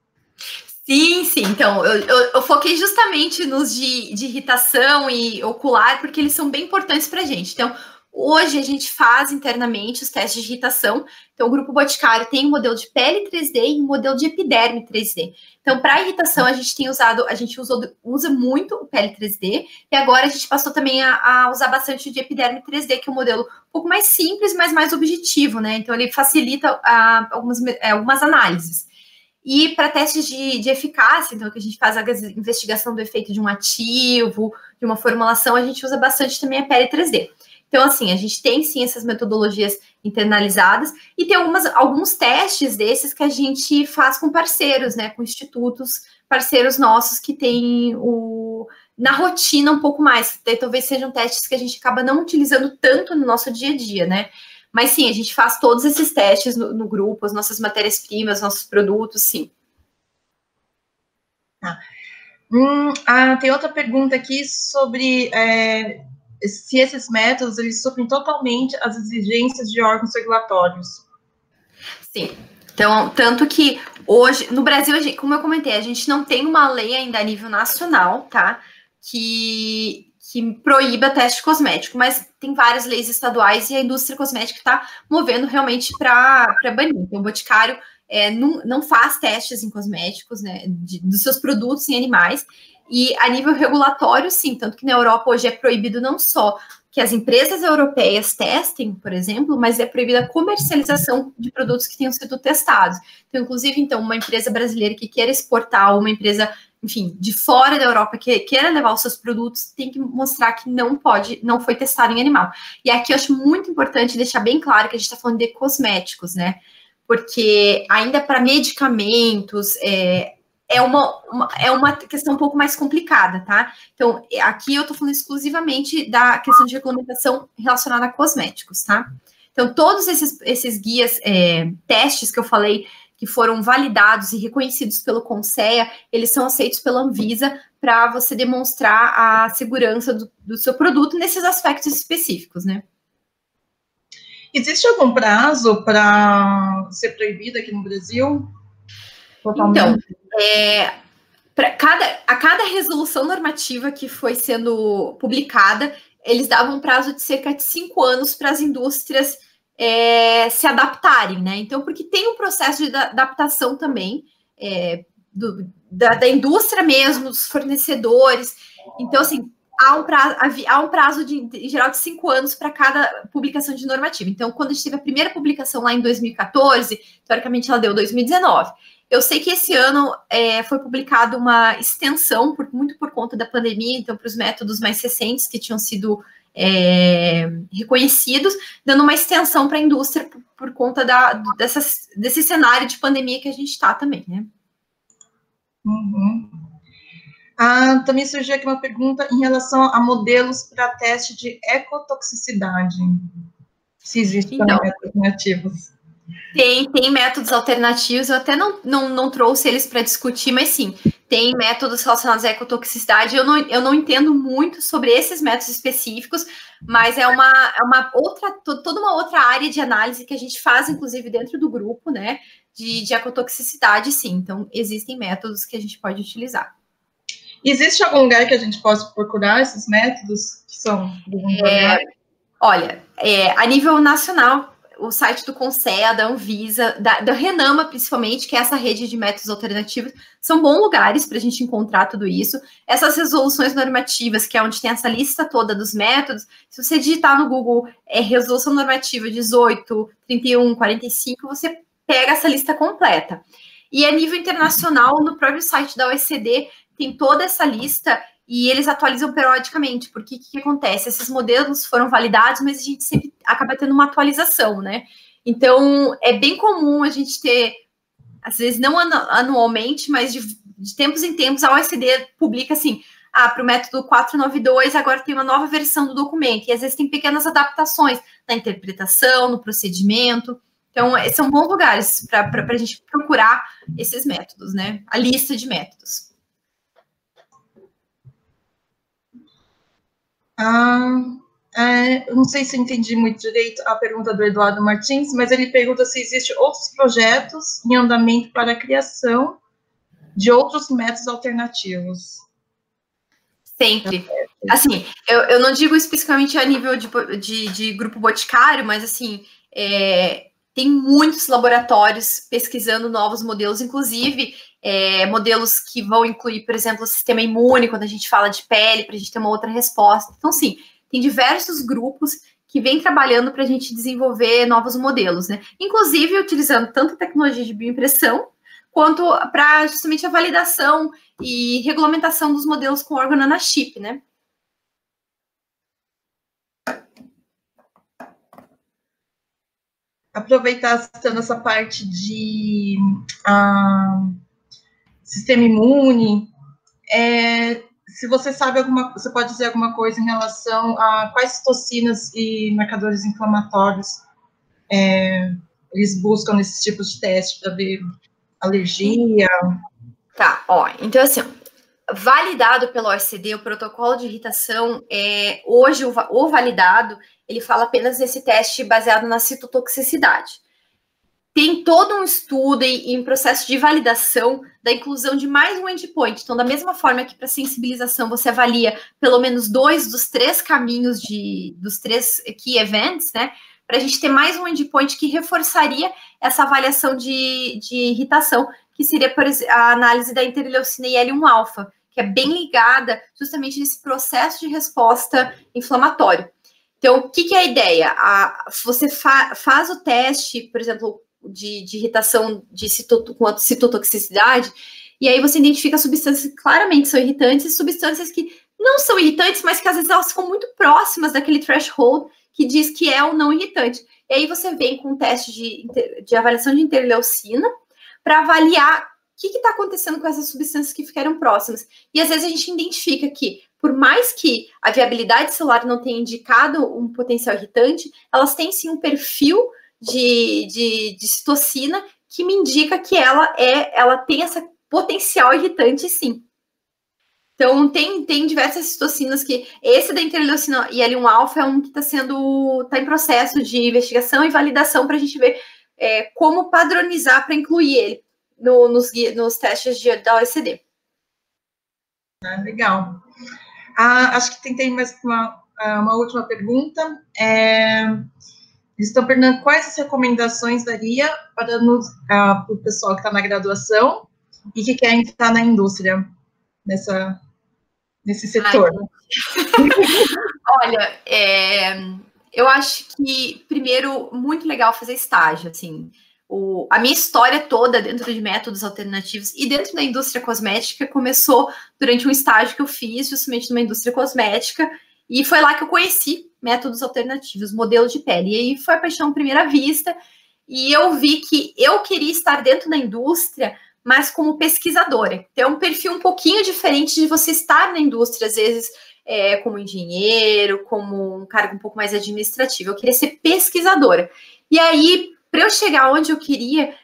Sim. Então, eu foquei justamente nos de irritação e ocular, porque eles são bem importantes para a gente. Então, hoje a gente faz internamente os testes de irritação. Então, o Grupo Boticário tem um modelo de pele 3D e um modelo de epiderme 3D. Então, para irritação, a gente usa muito o pele 3D, e agora a gente passou também a usar bastante o de epiderme 3D, que é um modelo um pouco mais simples, mas mais objetivo, né? Então, ele facilita algumas análises. E para testes de eficácia, então, que a gente faz a investigação do efeito de um ativo, de uma formulação, a gente usa bastante também a pele 3D. Então, assim, a gente tem, sim, essas metodologias internalizadas, e tem alguns testes desses que a gente faz com parceiros, né, com institutos, parceiros nossos que têm na rotina um pouco mais, talvez sejam testes que a gente acaba não utilizando tanto no nosso dia a dia, né, mas sim, a gente faz todos esses testes no grupo, as nossas matérias-primas, nossos produtos, sim. Tem outra pergunta aqui sobre... se esses métodos, eles suprem totalmente as exigências de órgãos regulatórios. Sim. Então, tanto que hoje, no Brasil, como eu comentei, a gente não tem uma lei ainda a nível nacional, tá? Que proíba teste cosmético, mas tem várias leis estaduais e a indústria cosmética está movendo realmente para banir. Então, o Boticário não faz testes em cosméticos, né? Dos seus produtos em animais. E a nível regulatório, sim, tanto que na Europa hoje é proibido não só que as empresas europeias testem, por exemplo, mas é proibida a comercialização de produtos que tenham sido testados. Então, inclusive, uma empresa brasileira que queira exportar, ou uma empresa, enfim, de fora da Europa que queira levar os seus produtos, tem que mostrar que não foi testado em animal. E aqui eu acho muito importante deixar bem claro que a gente está falando de cosméticos, né? Porque ainda para medicamentos, é uma questão um pouco mais complicada, tá? Então, aqui eu estou falando exclusivamente da questão de regulamentação relacionada a cosméticos, tá? Então, todos esses guias, testes que eu falei, que foram validados e reconhecidos pelo CONSEA, eles são aceitos pela Anvisa para você demonstrar a segurança do seu produto nesses aspectos específicos, né? Existe algum prazo para ser proibido aqui no Brasil? Totalmente. Então, a cada resolução normativa que foi sendo publicada, eles davam um prazo de cerca de 5 anos para as indústrias se adaptarem, né? Então, porque tem um processo de adaptação também da indústria mesmo, dos fornecedores. Então, assim, há um prazo em geral de 5 anos para cada publicação de normativa. Então, quando a gente teve a primeira publicação lá em 2014, teoricamente ela deu 2019. Eu sei que esse ano foi publicada uma extensão, muito por conta da pandemia, então, para os métodos mais recentes que tinham sido reconhecidos, dando uma extensão para a indústria por conta desse cenário de pandemia que a gente está também, né? Uhum. Também surgiu aqui uma pergunta em relação a modelos para teste de ecotoxicidade. Se existem métodos alternativos. Tem métodos alternativos, eu até não trouxe eles para discutir, mas sim, tem métodos relacionados à ecotoxicidade. Eu não entendo muito sobre esses métodos específicos, mas toda uma outra área de análise que a gente faz, inclusive, dentro do grupo, né, de ecotoxicidade, sim. Então, existem métodos que a gente pode utilizar. Existe algum lugar que a gente possa procurar esses métodos que são olha, a nível nacional, o site do CONSEA, da Anvisa, da Renama, principalmente, que é essa rede de métodos alternativos, são bons lugares para a gente encontrar tudo isso. Essas resoluções normativas, que é onde tem essa lista toda dos métodos, se você digitar no Google resolução normativa 18, 31, 45, você pega essa lista completa. E a nível internacional, no próprio site da OECD, tem toda essa lista e eles atualizam periodicamente, porque o que acontece? Esses modelos foram validados, mas a gente sempre acaba tendo uma atualização, né? Então, é bem comum a gente ter, às vezes não anualmente, mas de tempos em tempos, a OECD publica assim, para o método 492, agora tem uma nova versão do documento, e às vezes tem pequenas adaptações na interpretação, no procedimento. Então, são bons lugares para a gente procurar esses métodos, né? A lista de métodos. Eu não sei se eu entendi muito direito a pergunta do Eduardo Martins, mas ele pergunta se existem outros projetos em andamento para a criação de outros métodos alternativos. Sempre. Assim, eu não digo especificamente a nível de grupo boticário, mas assim, tem muitos laboratórios pesquisando novos modelos, inclusive modelos que vão incluir, por exemplo, o sistema imune, quando a gente fala de pele, para a gente ter uma outra resposta. Então, sim, tem diversos grupos que vêm trabalhando para a gente desenvolver novos modelos, né? Inclusive, utilizando tanto a tecnologia de bioimpressão, quanto para justamente a validação e regulamentação dos modelos com órgão nanochip, né? Aproveitar citando essa parte de sistema imune, se você sabe você pode dizer alguma coisa em relação a quais toxinas e marcadores inflamatórios eles buscam nesses tipos de teste para ver alergia? Tá, então assim, validado pelo OECD, o protocolo de irritação, hoje o validado, ele fala apenas desse teste baseado na citotoxicidade. Tem todo um estudo em processo de validação da inclusão de mais um endpoint. Então, da mesma forma que para sensibilização você avalia pelo menos 2 dos 3 caminhos dos 3 key events, né? Para a gente ter mais um endpoint que reforçaria essa avaliação de irritação, que seria, por exemplo, a análise da interleucina IL-1-alfa, que é bem ligada justamente nesse processo de resposta inflamatório. Então, o que é a ideia? Você faz o teste, por exemplo, de irritação com citotoxicidade, e aí você identifica substâncias que claramente são irritantes e substâncias que não são irritantes, mas que às vezes elas ficam muito próximas daquele threshold que diz que é ou não irritante. E aí você vem com um teste de avaliação de interleucina para avaliar que está acontecendo com essas substâncias que ficaram próximas. E às vezes a gente identifica que, por mais que a viabilidade celular não tenha indicado um potencial irritante, elas têm sim um perfil de citocina que me indica que ela tem essa potencial irritante, sim. Então, tem diversas citocinas que... Esse da interleucina IL-1-alfa é um que está em processo de investigação e validação para a gente ver como padronizar para incluir ele nos testes da OECD. Legal. Acho que tem mais uma última pergunta. Estão perguntando quais as recomendações daria para o pessoal que está na graduação e que quer entrar na indústria, nesse setor. Olha, eu acho que, primeiro, muito legal fazer estágio, assim. A minha história toda dentro de métodos alternativos e dentro da indústria cosmética começou durante um estágio que eu fiz, justamente numa indústria cosmética, e foi lá que eu conheci métodos alternativos, modelo de pele. E aí foi a paixão à primeira vista, e eu vi que eu queria estar dentro da indústria, mas como pesquisadora. Então, é um perfil um pouquinho diferente de você estar na indústria, às vezes, como engenheiro, como um cargo um pouco mais administrativo. Eu queria ser pesquisadora. E aí, para eu chegar onde eu queria,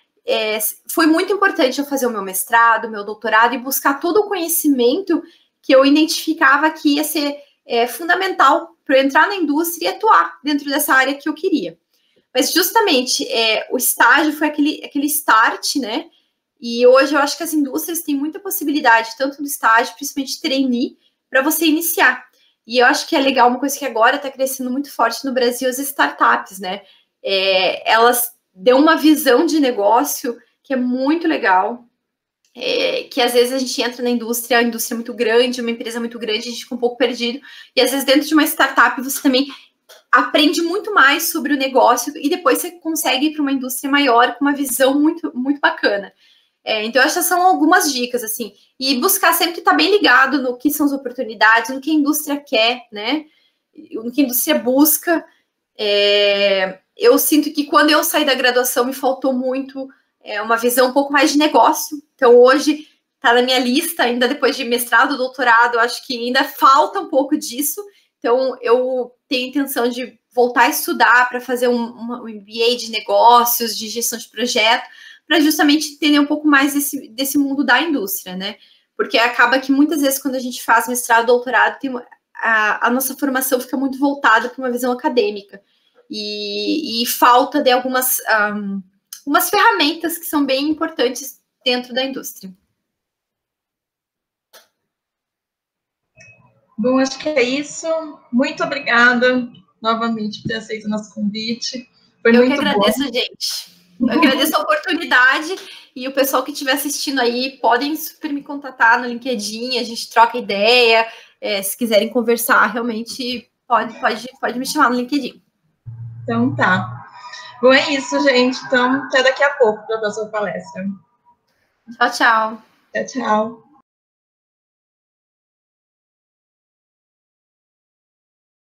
foi muito importante eu fazer o meu mestrado, o meu doutorado e buscar todo o conhecimento que eu identificava que ia ser fundamental para eu entrar na indústria e atuar dentro dessa área que eu queria. Mas justamente o estágio foi aquele start, né? E hoje eu acho que as indústrias têm muita possibilidade, tanto do estágio, principalmente trainee, para você iniciar. E eu acho que é legal, uma coisa que agora está crescendo muito forte no Brasil, as startups, né? Elas dão uma visão de negócio que é muito legal, que às vezes a gente entra na indústria, a indústria é muito grande, uma empresa muito grande, a gente fica um pouco perdido, e às vezes dentro de uma startup você também aprende muito mais sobre o negócio e depois você consegue ir para uma indústria maior com uma visão muito, muito bacana. Então, essas são algumas dicas, assim, e buscar sempre estar bem ligado no que são as oportunidades, no que a indústria quer, né, no que a indústria busca. Eu sinto que quando eu saí da graduação me faltou muito uma visão um pouco mais de negócio. Então, hoje está na minha lista, ainda depois de mestrado, doutorado, acho que ainda falta um pouco disso. Então, eu tenho intenção de voltar a estudar para fazer um MBA de negócios, de gestão de projeto, para justamente entender um pouco mais desse mundo da indústria, né? Porque acaba que muitas vezes quando a gente faz mestrado, doutorado, a nossa formação fica muito voltada para uma visão acadêmica e falta de algumas ferramentas que são bem importantes dentro da indústria. Bom, acho que é isso. Muito obrigada novamente por ter aceito o nosso convite. Foi muito bom. Eu que agradeço, gente. Eu agradeço a oportunidade e o pessoal que estiver assistindo aí podem super me contatar no LinkedIn, a gente troca ideia, se quiserem conversar, realmente pode me chamar no LinkedIn. Então tá. Bom, é isso, gente. Então, até daqui a pouco para a próxima palestra. Tchau, tchau. Tchau, tchau.